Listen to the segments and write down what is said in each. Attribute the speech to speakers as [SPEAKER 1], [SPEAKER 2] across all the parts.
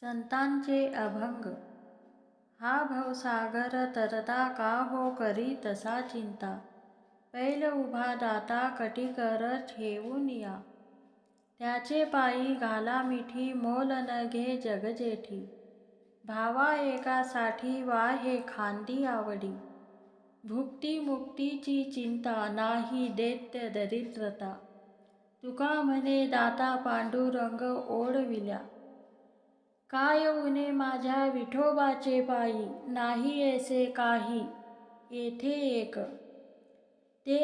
[SPEAKER 1] संतांचे अभंग. हा भवसागर तरता का हो करी तसा चिंता. पैल उभा दाता कटिकर ठेवून या. त्याचे पायी घाला मिठी मोल न घे जगजेठी. भावा एकासाठी वाहे खांदी आवडी. भुक्ती मुक्तीची चिंता नाही दैत्य दरिद्रता. तुका म्हणे दाता पांडुरंग ओढविल्या. काय उने माझ्या विठोबाचे पायी नाही ऐसे काही येथे एक. ते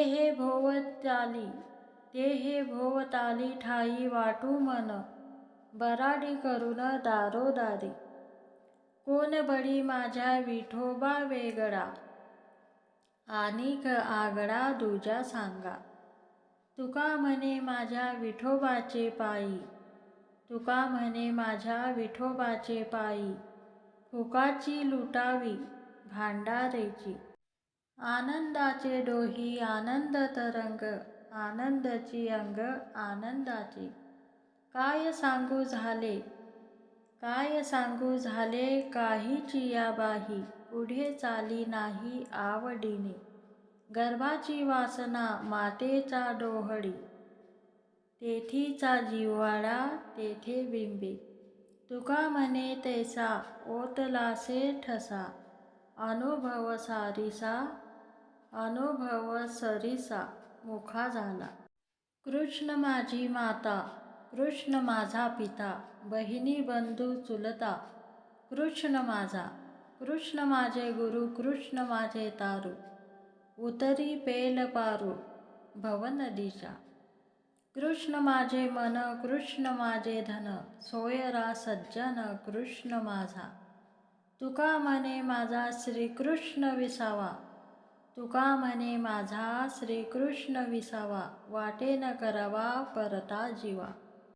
[SPEAKER 1] हे भोवताली ठाई वाटू मन बराडी करून दारोदारी. कोण बळी माझ्या विठोबा वेगळा आणिक आगळा दुजा सांगा. तुका म्हणे माझ्या विठोबाचे पायी. तुका म्हणे माझ्या विठोबाचे पायी. फुकाची लुटावी भांडारेची. आनंदाचे डोही आनंद तरंग. आनंदाची अंग आनंदाची. काय सांगू झाले काहीची या बाही. पुढे चाली नाही आवडीने. गर्भाची वासना मातेचा डोहळी. तेथीचा जिव्हाळा तेथे बिंबे. तुका म्हणे तैसा ओतलासे ठसा. अनुभव सरीसा मुखा झाला. कृष्ण माझी माता कृष्ण माझा पिता. बहिणी बंधू चुलता कृष्ण माझा. कृष्ण माझे गुरु कृष्ण माझे तारू. उतरी पेल पारू भवनदीच्या. कृष्ण माझे मन कृष्ण माझे धन. सोयरा सज्जन कृष्ण माझा. तुका म्हणे माझा श्रीकृष्ण विसावा. तुका म्हणे माझा श्रीकृष्ण विसावा. वाटे न करावा परता जीवा.